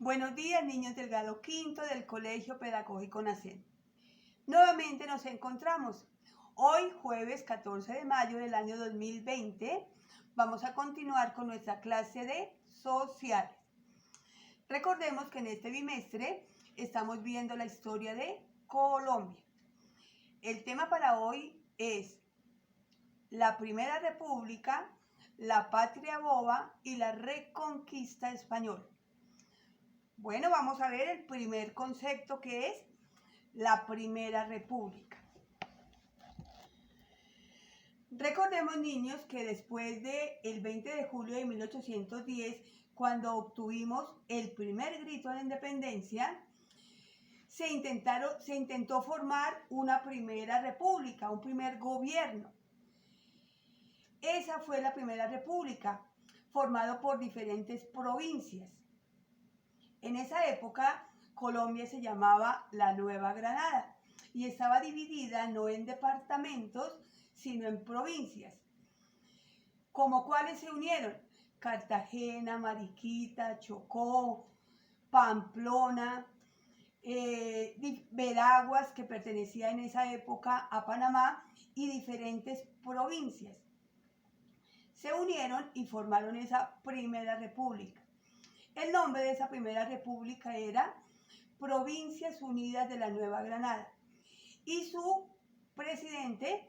Buenos días, niños del grado quinto del Colegio Pedagógico NACEN. Nuevamente nos encontramos. Hoy, jueves 14 de mayo del año 2020, vamos a continuar con nuestra clase de sociales. Recordemos que en este bimestre estamos viendo la historia de Colombia. El tema para hoy es la Primera República, la Patria Boba y la Reconquista Española. Bueno, vamos a ver el primer concepto, que es la Primera República. Recordemos, niños, que después del 20 de julio de 1810, cuando obtuvimos el primer grito de independencia, se intentó formar una primera república, un primer gobierno. Esa fue la Primera República, formado por diferentes provincias. En esa época, Colombia se llamaba la Nueva Granada y estaba dividida no en departamentos, sino en provincias. ¿Como cuáles se unieron? Cartagena, Mariquita, Chocó, Pamplona, Veraguas, que pertenecía en esa época a Panamá, y diferentes provincias. Se unieron y formaron esa Primera República. El nombre de esa Primera República era Provincias Unidas de la Nueva Granada y su presidente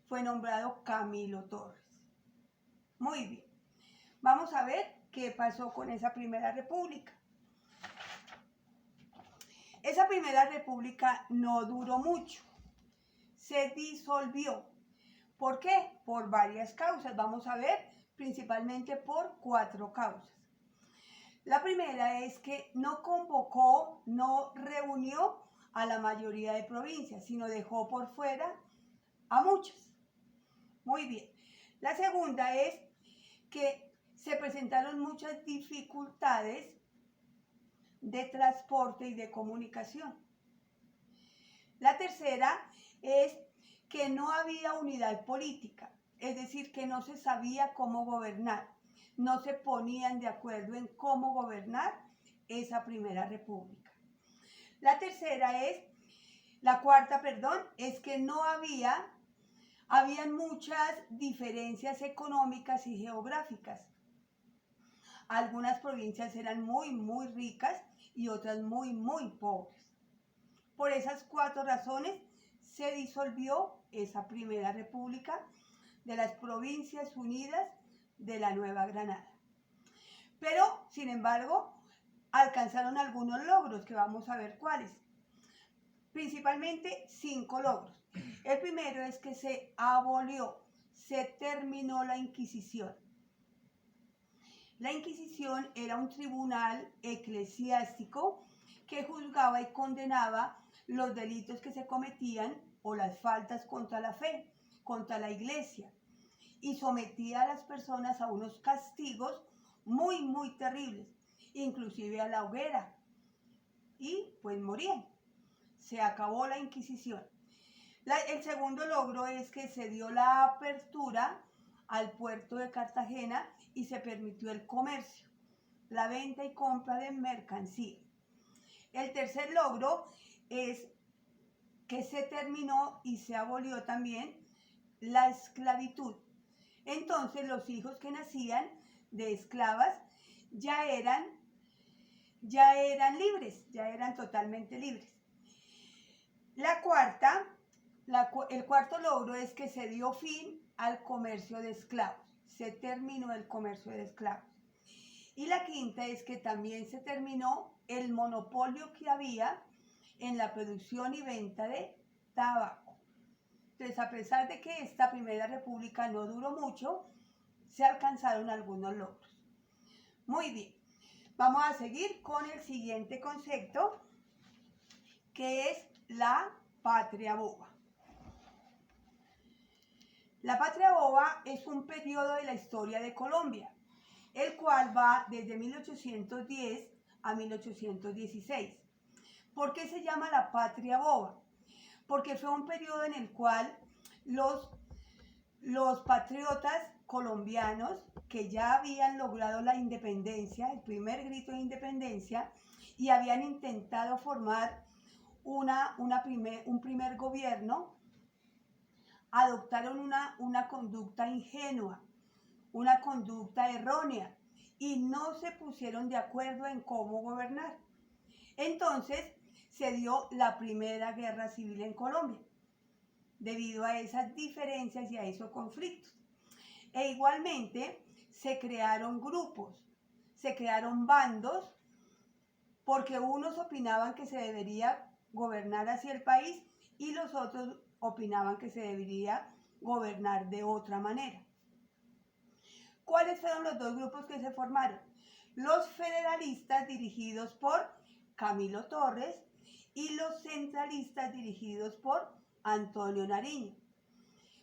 fue nombrado Camilo Torres. Muy bien, vamos a ver qué pasó con esa Primera República. Esa Primera República no duró mucho, se disolvió. ¿Por qué? Por varias causas. Vamos a ver principalmente por 4 causas. La primera es que no convocó, no reunió a la mayoría de provincias, sino dejó por fuera a muchas. Muy bien. La segunda es que se presentaron muchas dificultades de transporte y de comunicación. La tercera es que no había unidad política, es decir, que no se sabía cómo gobernar. No se ponían de acuerdo en cómo gobernar esa Primera República. La cuarta, es que habían muchas diferencias económicas y geográficas. Algunas provincias eran muy ricas y otras muy pobres. Por esas 4 razones se disolvió esa Primera República de las Provincias Unidas de la Nueva Granada. Pero, sin embargo, alcanzaron algunos logros, que vamos a ver cuáles. Principalmente 5 logros. El primero es que se terminó la Inquisición. La Inquisición era un tribunal eclesiástico que juzgaba y condenaba los delitos que se cometían o las faltas contra la fe, contra la iglesia, y sometía a las personas a unos castigos muy terribles, inclusive a la hoguera, y pues morían. Se acabó la Inquisición. El segundo logro es que se dio la apertura al puerto de Cartagena y se permitió el comercio, la venta y compra de mercancía. El tercer logro es que se terminó y se abolió también la esclavitud. Entonces los hijos que nacían de esclavas ya eran libres, ya eran totalmente libres. El cuarto logro es que se dio fin al comercio de esclavos, se terminó el comercio de esclavos. Y la quinta es que también se terminó el monopolio que había en la producción y venta de tabaco. Entonces, a pesar de que esta Primera República no duró mucho, se alcanzaron algunos logros. Muy bien, vamos a seguir con el siguiente concepto, que es la Patria Boba. La Patria Boba es un periodo de la historia de Colombia, el cual va desde 1810 a 1816. ¿Por qué se llama la Patria Boba? Porque fue un periodo en el cual los patriotas colombianos, que ya habían logrado la independencia, el primer grito de independencia, y habían intentado formar un primer gobierno, adoptaron una conducta ingenua, una conducta errónea, y no se pusieron de acuerdo en cómo gobernar. Entonces se dio la primera guerra civil en Colombia, debido a esas diferencias y a esos conflictos. E igualmente se crearon grupos, se crearon bandos, porque unos opinaban que se debería gobernar hacia el país y los otros opinaban que se debería gobernar de otra manera. ¿Cuáles fueron los dos grupos que se formaron? Los federalistas, dirigidos por Camilo Torres, y los centralistas, dirigidos por Antonio Nariño.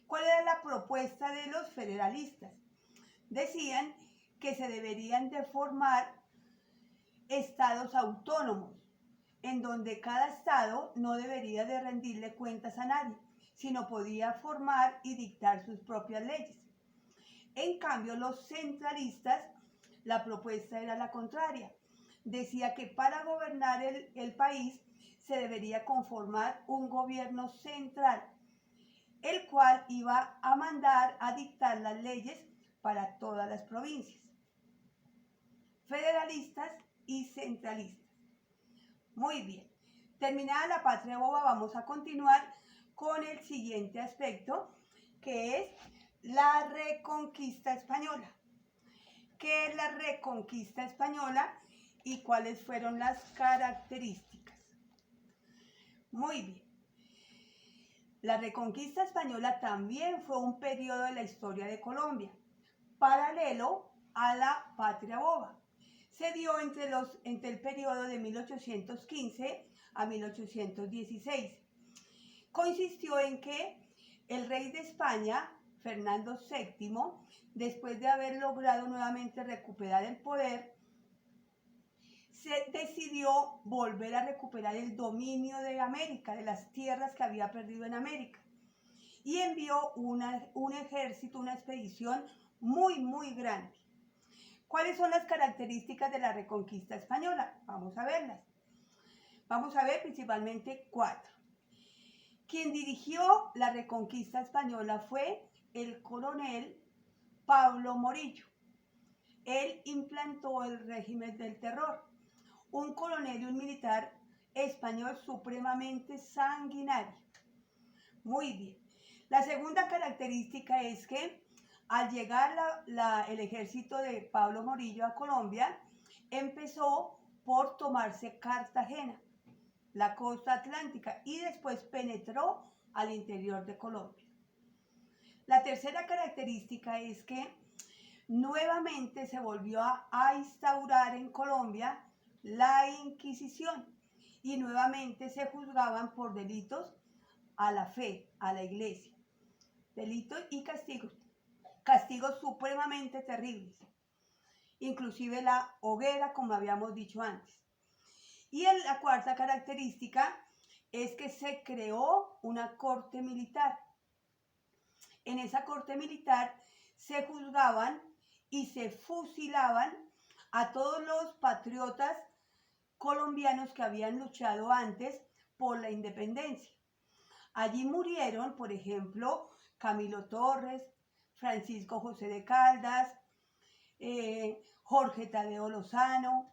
¿Cuál era la propuesta de los federalistas? Decían que se deberían de formar estados autónomos, en donde cada estado no debería de rendirle cuentas a nadie, sino podía formar y dictar sus propias leyes. En cambio, los centralistas, la propuesta era la contraria. Decía que para gobernar el país se debería conformar un gobierno central, el cual iba a mandar a dictar las leyes para todas las provincias. Federalistas y centralistas. Muy bien. Terminada la patria boba, vamos a continuar con el siguiente aspecto, que es la reconquista española. ¿Qué es la reconquista española y cuáles fueron las características? Muy bien. La reconquista española también fue un periodo de la historia de Colombia, paralelo a la patria boba. Se dio entre el periodo de 1815 a 1816. Consistió en que el rey de España, Fernando VII, después de haber logrado nuevamente recuperar el poder, se decidió volver a recuperar el dominio de América, de las tierras que había perdido en América, y envió un ejército, una expedición muy grande. ¿Cuáles son las características de la reconquista española? Vamos a verlas. Vamos a ver principalmente 4. Quien dirigió la reconquista española fue el coronel Pablo Morillo. Él implantó el régimen del terror, un coronel y un militar español supremamente sanguinario. Muy bien. La segunda característica es que al llegar el ejército de Pablo Morillo a Colombia, empezó por tomarse Cartagena, la costa atlántica, y después penetró al interior de Colombia. La tercera característica es que nuevamente se volvió a instaurar en Colombia la Inquisición y nuevamente se juzgaban por delitos a la fe, a la iglesia. Delitos y castigos supremamente terribles, inclusive la hoguera, como habíamos dicho antes. Y la cuarta característica es que se creó una corte militar. En esa corte militar se juzgaban y se fusilaban a todos los patriotas colombianos que habían luchado antes por la independencia. Allí murieron, por ejemplo, Camilo Torres, Francisco José de Caldas, Jorge Tadeo Lozano,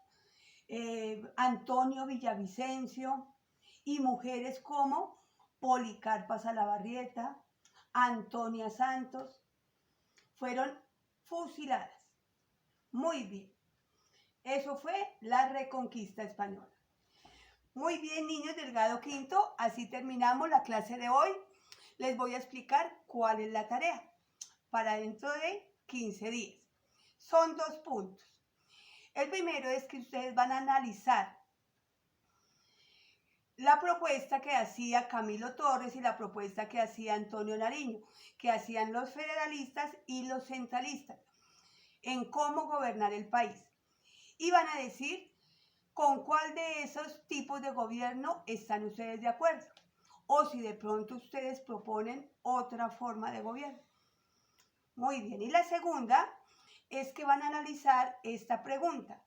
Antonio Villavicencio, y mujeres como Policarpa Salabarrieta, Antonia Santos, fueron fusiladas. Muy bien. Eso fue la reconquista española. Muy bien, niños del grado quinto, así terminamos la clase de hoy. Les voy a explicar cuál es la tarea para dentro de 15 días. Son 2 puntos. El primero es que ustedes van a analizar la propuesta que hacía Camilo Torres y la propuesta que hacía Antonio Nariño, que hacían los federalistas y los centralistas, en cómo gobernar el país. Y van a decir con cuál de esos tipos de gobierno están ustedes de acuerdo, o si de pronto ustedes proponen otra forma de gobierno. Muy bien, y la segunda es que van a analizar esta pregunta.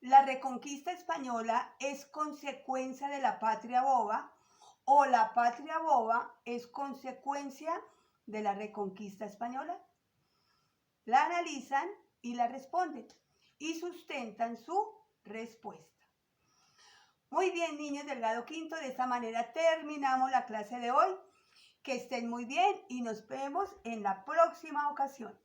¿La reconquista española es consecuencia de la patria boba o la patria boba es consecuencia de la reconquista española? La analizan y la responden y sustentan su respuesta. Muy bien, niños del grado quinto, de esta manera terminamos la clase de hoy. Que estén muy bien y nos vemos en la próxima ocasión.